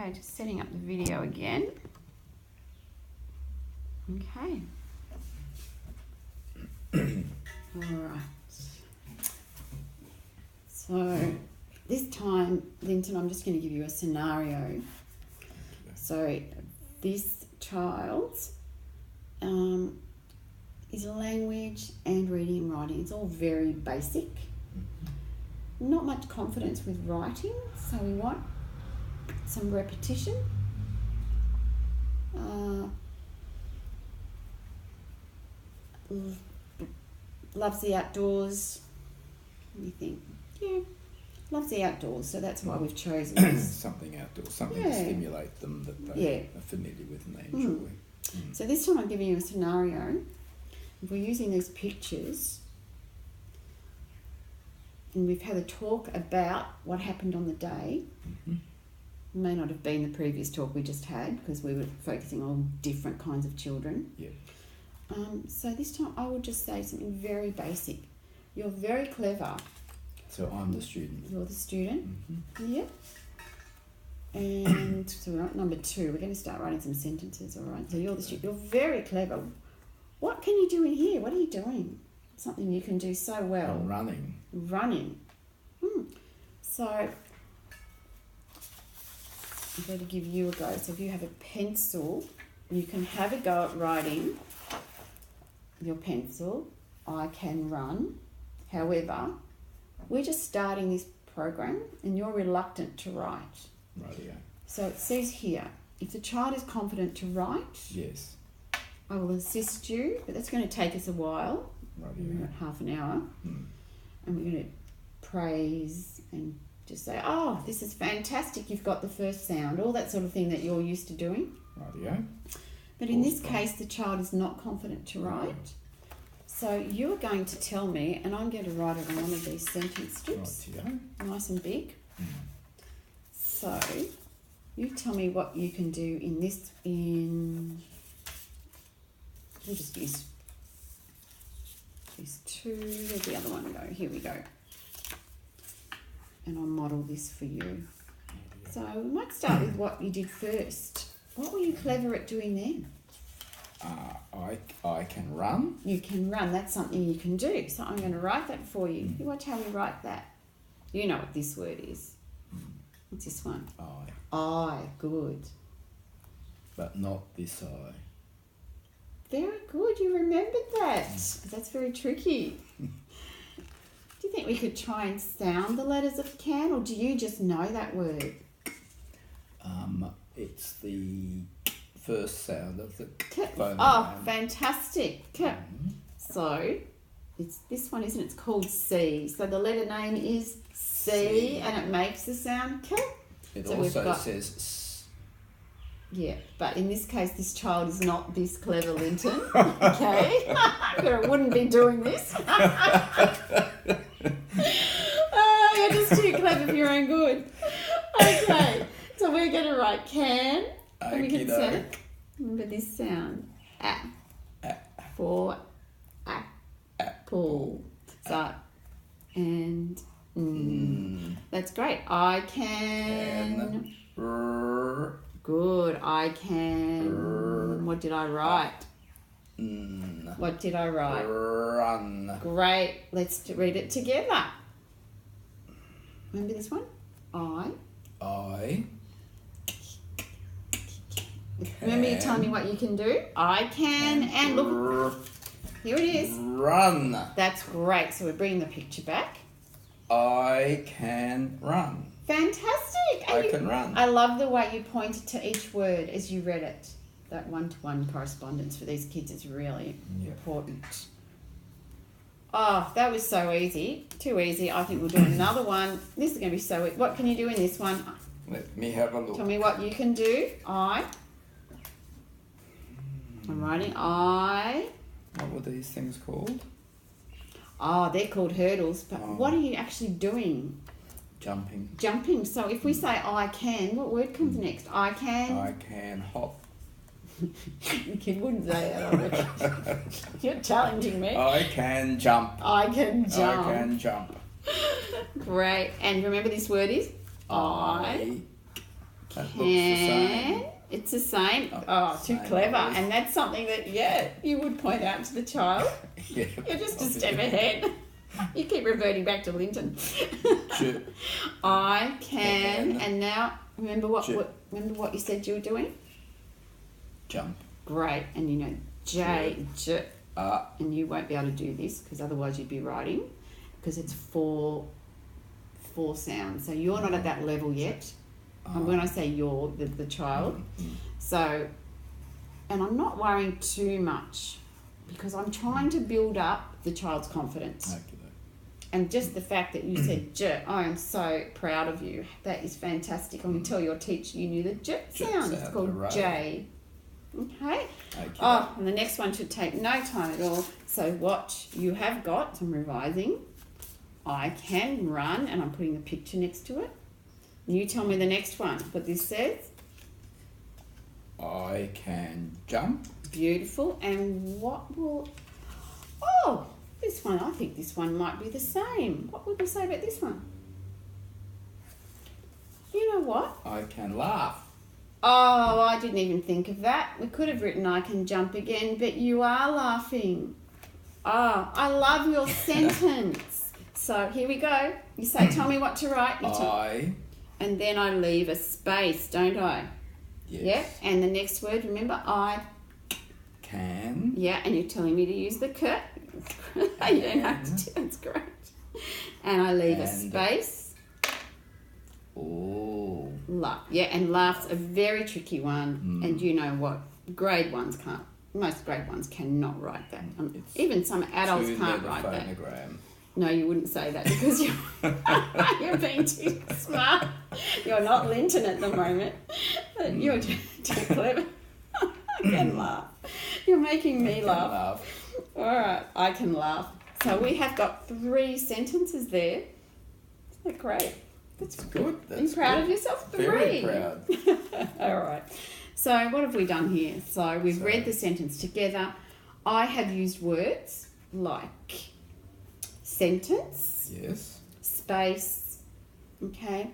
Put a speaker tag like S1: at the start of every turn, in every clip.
S1: Okay, just setting up the video again. Okay. Alright. So this time, Linton, I'm just going to give you a scenario. So this child is language and reading and writing. It's all very basic. Not much confidence with writing, so we want some repetition. Loves the outdoors. What do you think? Yeah, loves the outdoors, so that's why we've chosen this.
S2: Something outdoors, something to stimulate them that they are familiar with and they enjoy.
S1: So this time I'm giving you a scenario. If we're using these pictures, and we've had a talk about what happened on the day. It may not have been the previous talk we just had because we were focusing on different kinds of children.
S2: Yeah.
S1: So this time I would just say something very basic. You're very clever.
S2: So I'm the student.
S1: You're the student. Yep. And so we're at number 2. We're going to start writing some sentences, all right? So you're the student. You're very clever. What can you do in here? What are you doing? Something you can do so well.
S2: I'm running.
S1: Running. So I'm going to give you a go. So if you have a pencil, you can have a go at writing your pencil. I can run. However, we're just starting this program and you're reluctant to write.
S2: Rightio.
S1: So it says here, if the child is confident to write,
S2: Yes.
S1: I will assist you, but that's going to take us a while.
S2: Rightio.
S1: About half an hour. And we're going to praise and just say, oh, this is fantastic, you've got the first sound, all that sort of thing that you're used to doing.
S2: Rightio.
S1: But in this case, the child is not confident to write. So you're going to tell me, and I'm going to write it on one of these sentence strips,
S2: Rightio.
S1: nice and big. So you tell me what you can do in this, we'll just use these 2, where'd the other one go? Here we go. And I'll model this for you. So we might start with what you did first. What were you clever at doing then?
S2: I can run.
S1: You can run. That's something you can do. So I'm going to write that for you. You watch how we write that. You know what this word is. What's this one? I. Good.
S2: But not this I.
S1: Very good. You remembered that. That's very tricky. Do you think we could try and sound the letters of can, or do you just know that word?
S2: It's the first sound of the phone.
S1: Oh, fantastic. So it's this one, isn't it? It's called C. So the letter name is C. And it makes the sound K.
S2: It
S1: so
S2: also says S.
S1: Yeah, but in this case, this child is not this clever, Linton. Okay? Or it wouldn't be doing this. You're just too clever for your own good. Okay, so we're going to write can. And we can say, remember this sound. For apple. So, and that's great. I can. Good. I can. What did I write? What did I write?
S2: Run.
S1: Great. Let's read it together. Remember this one? I. Remember you telling me what you can do? I can. And look. Here it is.
S2: Run.
S1: That's great. So we're bringing the picture back.
S2: I can run.
S1: Fantastic.
S2: I can run.
S1: I love the way you pointed to each word as you read it. That one-to-one correspondence for these kids is really important. Oh, that was so easy. Too easy. I think we'll do another one. This is going to be so easy. What can you do in this one?
S2: Let me have a look.
S1: Tell me what you can do. I'm writing I.
S2: What were these things called?
S1: Oh, they're called hurdles. But what are you actually doing?
S2: Jumping.
S1: Jumping. So if we say I can, what word comes next? I can.
S2: I can hop.
S1: The kid wouldn't say that, I reckon. You're challenging me.
S2: I can jump.
S1: I can jump.
S2: I can jump.
S1: Great. And remember this word is? I
S2: That looks the same.
S1: It's the same.
S2: Oh,
S1: Oh, too
S2: same
S1: clever.
S2: always.
S1: And that's something that, you would point out to the child.
S2: Yeah,
S1: You're just a step ahead. You keep reverting back to Linton. I can, and now remember what you said you were doing?
S2: Jump.
S1: Great. And you know J. And you won't be able to do this because otherwise you'd be writing, because it's four sounds. So you're not at that level yet. And when I say you're, the child. So, and I'm not worrying too much because I'm trying to build up the child's confidence.
S2: Okay.
S1: And just the fact that you said J, I am so proud of you. That is fantastic. I can tell your teacher you knew the J sound. It's called
S2: hooray.
S1: J. Okay.
S2: Okay.
S1: And the next one should take no time at all. So watch, you have got, I'm revising, I can run, and I'm putting the picture next to it. You tell me the next one, what this says.
S2: I can jump.
S1: Beautiful. And what will... Oh, this one, I think this one might be the same. What would we say about this one? You know what?
S2: I can laugh.
S1: Oh, I didn't even think of that. We could have written I can jump again, but you are laughing. Oh, I love your sentence. So here we go. You say, tell me what to write. And then I leave a space, don't I?
S2: Yes.
S1: Yeah. And the next word, remember, I
S2: can.
S1: Yeah, and you're telling me to use the k. You don't have to. That's great. And I leave a space.
S2: Oh.
S1: Laugh. Yeah, and laugh's a very tricky one. And you know what? Grade ones can't. Most grade ones cannot write that. Even some adults can't write that. No, you wouldn't say that because you're being too smart. You're not Linton at the moment. You're too clever. I can laugh. You're making me laugh. All right, I can laugh. So we have got 3 sentences there. Isn't that great?
S2: That's good.
S1: Are you proud of yourself? 3.
S2: Very proud.
S1: All right. So what have we done here? So we've read the sentence together. I have used words like sentence,
S2: yes,
S1: space, okay,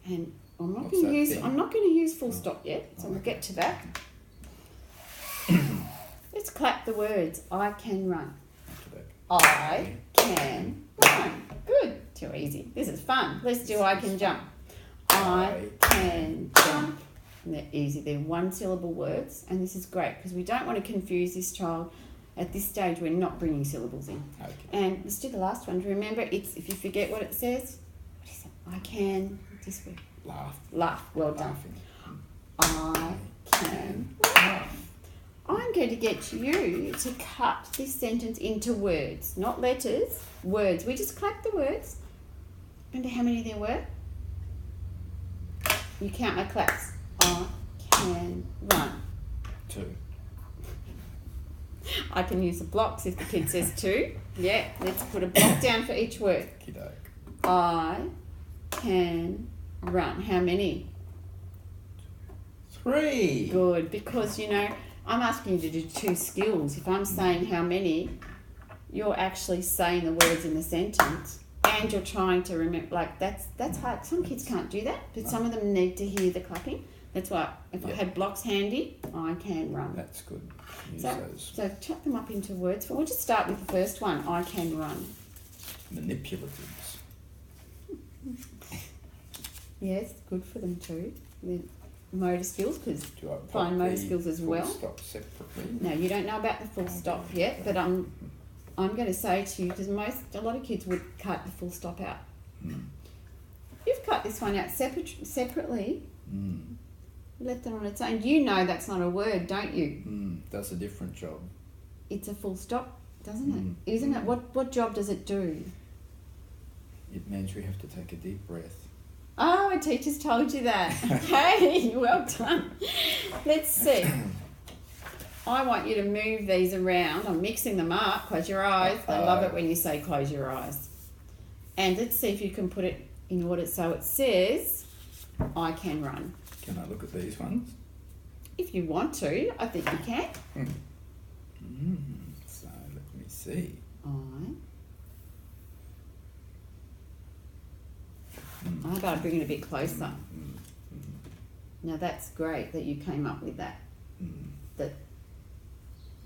S1: and I'm not going to use full stop yet, so we'll get to that. Let's clap the words. I can run. I can run. Good. Too easy. This is fun. Let's do I can jump. I can jump. And they're easy. They're 1-syllable words, and this is great because we don't want to confuse this child. At this stage, we're not bringing syllables in.
S2: Okay.
S1: And let's do the last one. Remember, it's if you forget what it says, what is it? I can, this word. Laugh. Well done. I can laugh. I'm going to get you to cut this sentence into words, not letters, words. We just clap the words. Remember how many there were? You count my claps. I can run.
S2: 2.
S1: I can use the blocks if the kid says 2. Yeah, let's put a block down for each word. I can run. How many?
S2: 3.
S1: Good, because, you know, I'm asking you to do 2 skills. If I'm saying how many, you're actually saying the words in the sentence and you're trying to remember. Like, that's hard. Some kids can't do that, but some of them need to hear the clapping. That's why if I had blocks handy, I can run.
S2: That's good.
S1: So chop them up into words. We'll just start with the first one. I can run.
S2: Manipulatives.
S1: Yes, good for them too. The motor skills, because fine motor skills as well.
S2: Stop separately.
S1: No, you don't know about the full stop yet, but I'm going to say to you, because a lot of kids would cut the full stop out. You've cut this one out separately. Left it on its own. You know that's not a word, don't you?
S2: Does a different job.
S1: It's a full stop, doesn't it? Isn't it? What job does it do?
S2: It means we have to take a deep breath.
S1: Oh, a teacher's told you that. Okay, well done. Let's see. I want you to move these around. I'm mixing them up. Close your eyes. I love it when you say close your eyes. And let's see if you can put it in order. So it says, I can run.
S2: Can I look at these ones?
S1: If you want to, I think you can.
S2: So let me see.
S1: How about I bring it a bit closer? Now that's great that you came up with that.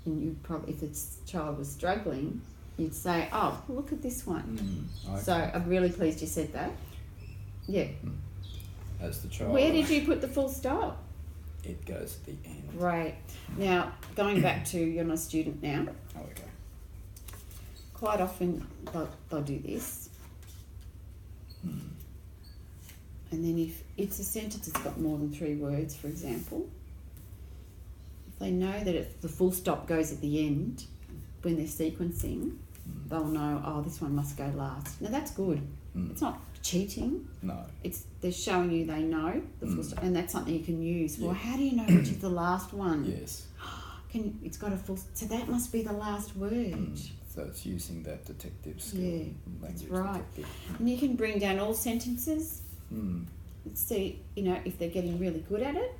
S1: And you probably, if the child was struggling, you'd say, oh, look at this one. Okay. So I'm really pleased you said that. Yeah.
S2: As the child.
S1: Where did you put the full stop?
S2: It goes at the end.
S1: Great. Now, going back to, you're not a student now.
S2: Oh, okay.
S1: Quite often they'll do this. And then if it's a sentence that's got more than 3 words, for example, if they know that the full stop goes at the end when they're sequencing, they'll know, oh, this one must go last. Now that's good. It's not cheating.
S2: No.
S1: They're showing you they know the full stop, and that's something you can use. Well, how do you know which is the last one?
S2: Yes.
S1: It's got a full, so that must be the last word.
S2: So it's using that detective skill.
S1: Yeah,
S2: language
S1: that's right.
S2: detective.
S1: And you can bring down all sentences. Let's see, if they're getting really good at it.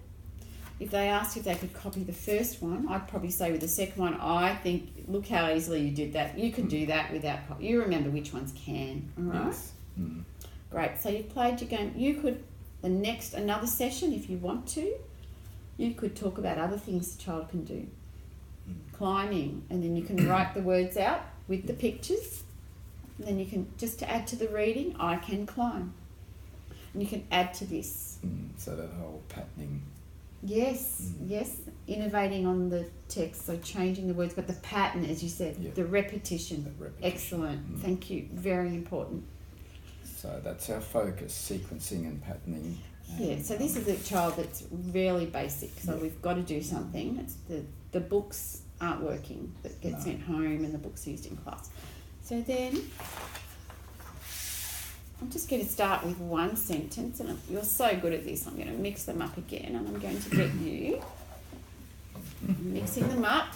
S1: If they asked if they could copy the first one, I'd probably say with the second one, I think, look how easily you did that. You could do that without copy. You remember which ones can, all right?
S2: Yes.
S1: Great. So you've played your game. You could, another session, if you want to, you could talk about other things the child can do. Climbing, and then you can write the words out with the pictures. And then you can, just to add to the reading, I can climb. And you can add to this.
S2: So that whole patterning.
S1: Yes, yes. Innovating on the text, so changing the words, but the pattern, as you said, the repetition. Excellent. Thank you. Very important.
S2: So that's our focus, sequencing and patterning.
S1: Yeah, so this is a child that's really basic, so we've got to do something. It's the books aren't working that get sent home and the books used in class. So then I'm just going to start with one sentence, and you're so good at this, I'm going to mix them up again, and I'm going to get you mixing them up,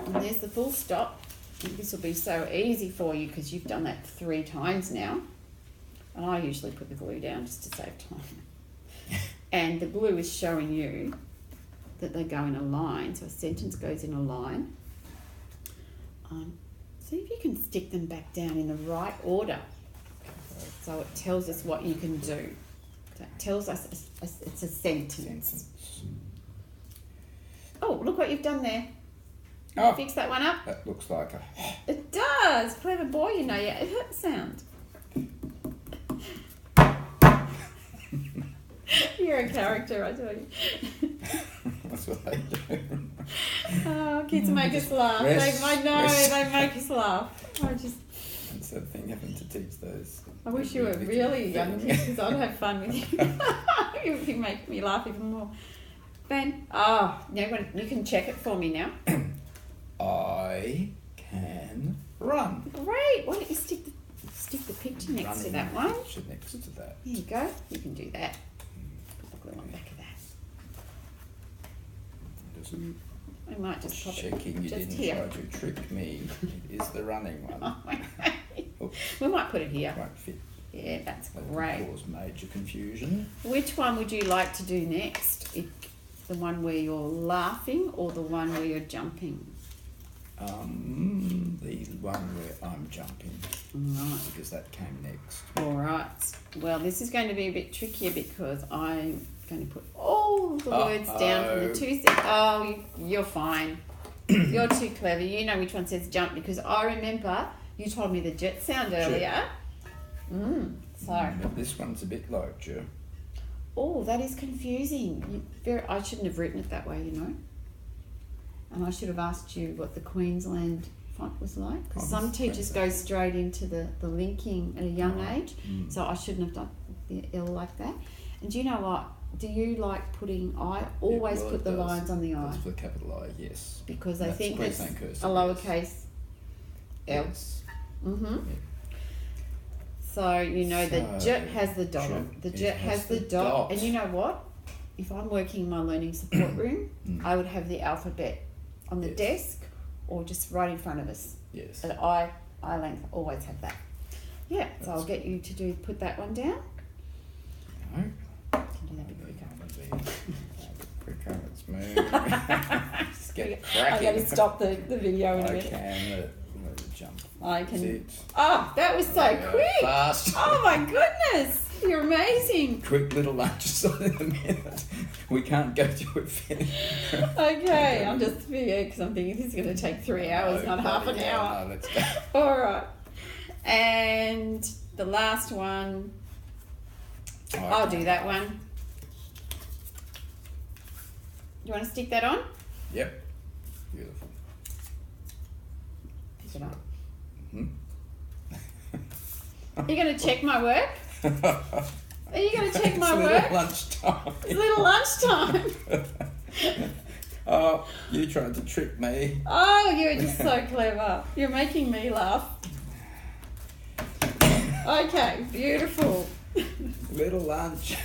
S1: and there's the full stop. And this will be so easy for you because you've done that 3 times now, and I usually put the glue down just to save time. And the glue is showing you that they go in a line, so a sentence goes in a line. See if you can stick them back down in the right order. So it tells us what you can do. So it tells us it's a sentence. Oh, look what you've done there.
S2: Oh,
S1: fix that one up.
S2: That looks like a...
S1: It does. Clever boy, you know. Yeah, it hurt sound. You're a character, I tell you.
S2: That's what I do.
S1: Oh, kids make us laugh. They make us laugh.
S2: That's the thing, having to teach those.
S1: I wish you were really young kids, because I'd have fun with you. You would make me laugh even more. Ben, you can check it for me now.
S2: I can run.
S1: Great. Why don't you stick the picture next to that one?
S2: Picture next to that.
S1: There you go. You can do that. Put the glue on the back of that. I might just pop
S2: checking
S1: it
S2: you
S1: just
S2: didn't
S1: here.
S2: try to trick me. It is the running one.
S1: We might put it here.
S2: Won't fit.
S1: Yeah, that's
S2: That
S1: great.
S2: could cause major confusion.
S1: Which one would you like to do next? The one where you're laughing or the one where you're jumping?
S2: The one where I'm jumping.
S1: Right.
S2: Because that came next.
S1: All right. Well, this is going to be a bit trickier because I'm going to put all the words down from the 2 steps. Oh, you're fine. You're too clever. You know which one says jump because I remember you told me the jet sound earlier.
S2: But this one's a bit like jet.
S1: Oh, that is confusing. I shouldn't have written it that way, you know. And I should have asked you what the Queensland font was like. Because some teachers go straight into the linking at a young age. So I shouldn't have done the L like that. And do you know what? Do you like putting I? Always put the lines on the I.
S2: That's for capital I, yes.
S1: Because I think it's a
S2: cursive,
S1: lowercase L.
S2: Yes.
S1: Mm-hmm. Yeah. So, you know, the jet has the dot. The jet has the dot. And you know what? If I'm working in my learning support room, I would have the alphabet on the desk or just right in front of us.
S2: Yes.
S1: At eye length, always have that. Yeah, so I'll get you to put that one down.
S2: No.
S1: Can do that a bit quicker.
S2: Quicker, let's move. Just get cracking.
S1: I'm going to stop the video in a minute.
S2: I can let it jump.
S1: I can. Oh, that was so quick.
S2: Fast.
S1: Oh my goodness. You're amazing.
S2: Quick little lunches on in a minute. We can't go to it finish.
S1: Okay, I'm just because I'm thinking this is going to take 3 hours, not half an hour.
S2: No, let's go.
S1: All right. And the last one, I'll do that one. You want to stick that on?
S2: Yep. Beautiful.
S1: Pick it up.
S2: Hmm?
S1: Are you going to check my work? Are you going to check my
S2: It's
S1: work?
S2: lunchtime.
S1: It's a little lunchtime.
S2: Oh, you tried to trick me.
S1: Oh, you're just so clever. You're making me laugh. Okay, beautiful.
S2: Little lunch.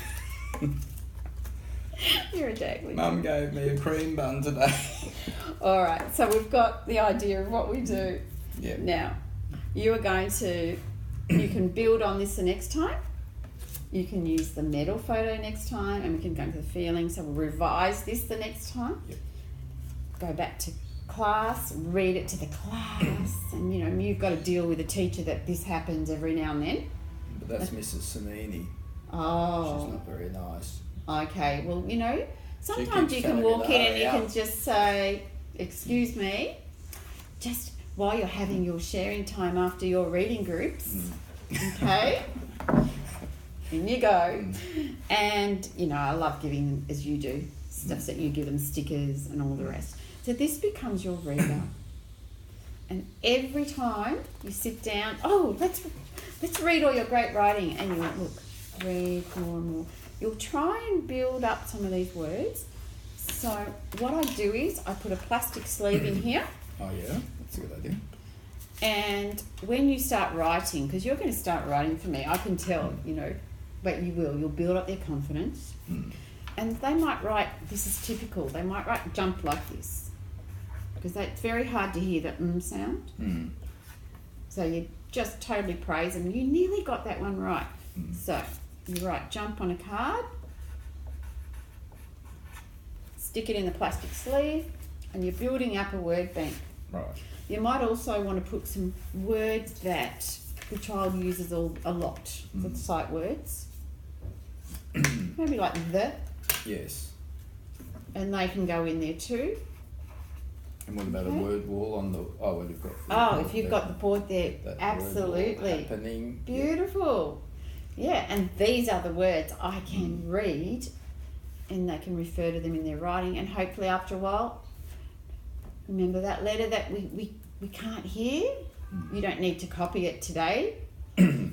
S1: You're a daggly.
S2: Mum gave me a cream bun today.
S1: All right, so we've got the idea of what we do.
S2: Yeah.
S1: Now, you are going to, you can build on this the next time. You can use the medal photo next time, and we can go into the feeling. So we'll revise this the next time.
S2: Yep.
S1: Go back to class, read it to the class, and you know, you've got to deal with a teacher that this happens every now and then.
S2: But that's Mrs. Sanini.
S1: Oh.
S2: She's not very nice.
S1: Okay, well, you know, sometimes you
S2: keeps
S1: can
S2: telling
S1: walk
S2: me
S1: in
S2: to
S1: and you
S2: hurry
S1: can
S2: up.
S1: just say, excuse me, just while you're having your sharing time after your reading groups, okay? In you go. And, you know, I love giving them, as you do, stuff that you give them, stickers and all the rest. So this becomes your reader. And every time you sit down, oh, let's read all your great writing, and you look, read more and more. You'll try and build up some of these words. So what I do is I put a plastic sleeve in here,
S2: Oh yeah, that's a good idea.
S1: and when you start writing, because you're going to start writing for me, I can tell, you know, but you'll build up their confidence. And they might write, this is typical, they might write jump like this, because it's very hard to hear the sound. So you just totally praise them. You nearly got that one right. So you write jump on a card, stick it in the plastic sleeve, and you're building up a word bank.
S2: Right.
S1: You might also want to put some words that the child uses a lot, the sight words. Maybe like the,
S2: Yes.
S1: and they can go in there too.
S2: And what about a
S1: Okay.
S2: word wall on the? Oh, well, you've got.
S1: Oh, if you've got the board there,
S2: that word wall
S1: absolutely.
S2: happening.
S1: Beautiful. Yeah, and these are the words I can read, and they can refer to them in their writing, and hopefully after a while, remember that letter that we can't hear? You don't need to copy it today.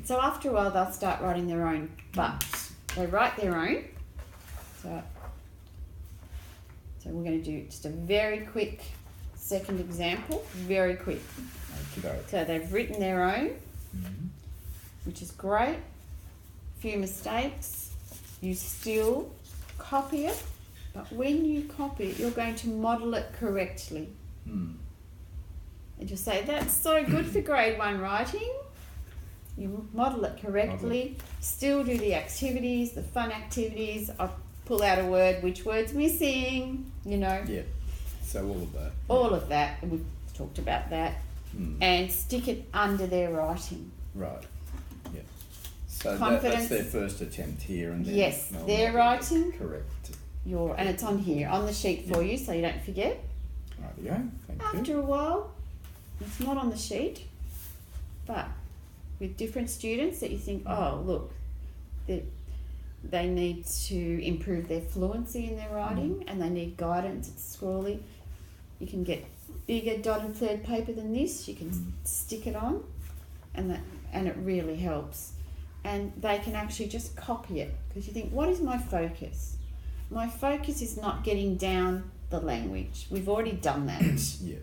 S1: So after a while they'll start writing their own, but they write their own. So we're going to do just a very quick second example, very quick.
S2: Okey-doke.
S1: So they've written their own, which is great. Few mistakes. You still copy it, but when you copy it, you're going to model it correctly. And you'll say, that's so good for grade 1 writing. You model it correctly, still do the activities, the fun activities. I pull out a word, which word's missing, you know.
S2: Yeah. So all of that.
S1: All of that, and we've talked about that. And stick it under their writing.
S2: Right. Yeah. So
S1: Confidence.
S2: that's their first attempt here, and then
S1: Yes,
S2: they'll
S1: their
S2: model it
S1: writing.
S2: Correct.
S1: And it's on here, on the sheet for you, so you don't forget.
S2: Rightio. Thank you.
S1: After a while, it's not on the sheet, but with different students that you think, oh, look, they need to improve their fluency in their writing, and they need guidance at Scrawley. You can get bigger dotted third paper than this. You can stick it on, and it really helps. And they can actually just copy it, because you think, what is my focus? My focus is not getting down the language. We've already done that.
S2: Yeah.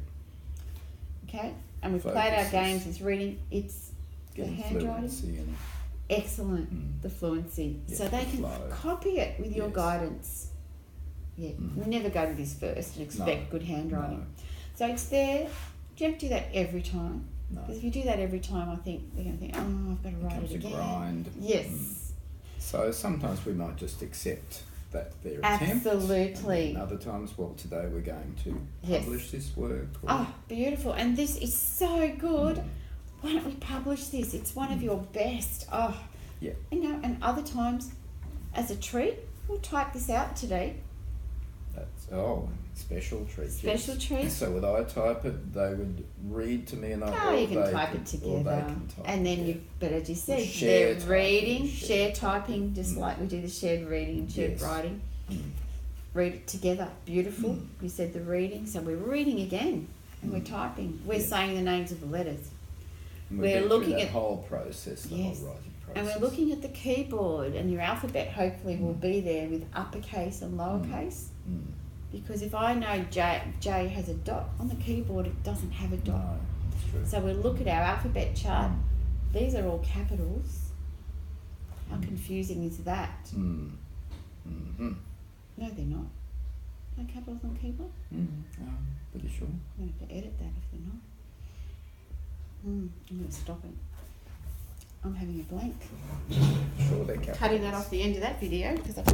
S1: Okay, and we've played our
S2: Focus is
S1: games. It's reading. It's the
S2: Getting
S1: handwriting.
S2: fluency and
S1: Excellent. The fluency.
S2: Yeah,
S1: So they
S2: the
S1: can
S2: flow.
S1: copy it with your
S2: Yes.
S1: guidance. Yeah, never go to this first and expect good handwriting.
S2: No.
S1: So it's there. Do you have to do that every time?
S2: No.
S1: Because if you do that every time, I think they're going to think, oh, I've got to write
S2: Becomes
S1: it
S2: a
S1: again.
S2: grind.
S1: Yes.
S2: So sometimes we might just accept that their attempt.
S1: Absolutely.
S2: And other times, well, today we're going to
S1: Yes.
S2: publish this work. Or,
S1: Oh, beautiful. And this is so good. Why don't we publish this? It's one of your best. Oh,
S2: Yeah.
S1: You know, and other times, as a treat, we'll type this out today.
S2: That's special treat.
S1: Special treat.
S2: So would I type it? They would read to me, and
S1: You can type it together, and then but as you said, they're reading, share typing, just like we do the shared reading and shared writing. Read it together. Beautiful. You said the reading, so we're reading again, and we're typing. We're saying the names of the letters.
S2: We're looking at the whole process, the whole writing process.
S1: And we're looking at the keyboard, and your alphabet hopefully will be there with uppercase and lowercase. Because if I know J has a dot on the keyboard, it doesn't have a dot.
S2: No, that's true.
S1: So we look at our alphabet chart. These are all capitals. How confusing is that? No, they're not. No capitals on the keyboard?
S2: Pretty sure.
S1: I'm going to have to edit that if they're not. I'm going to stop it. I'm having a blank.
S2: Sure, they're capitals.
S1: Cutting that off the end of that video because I've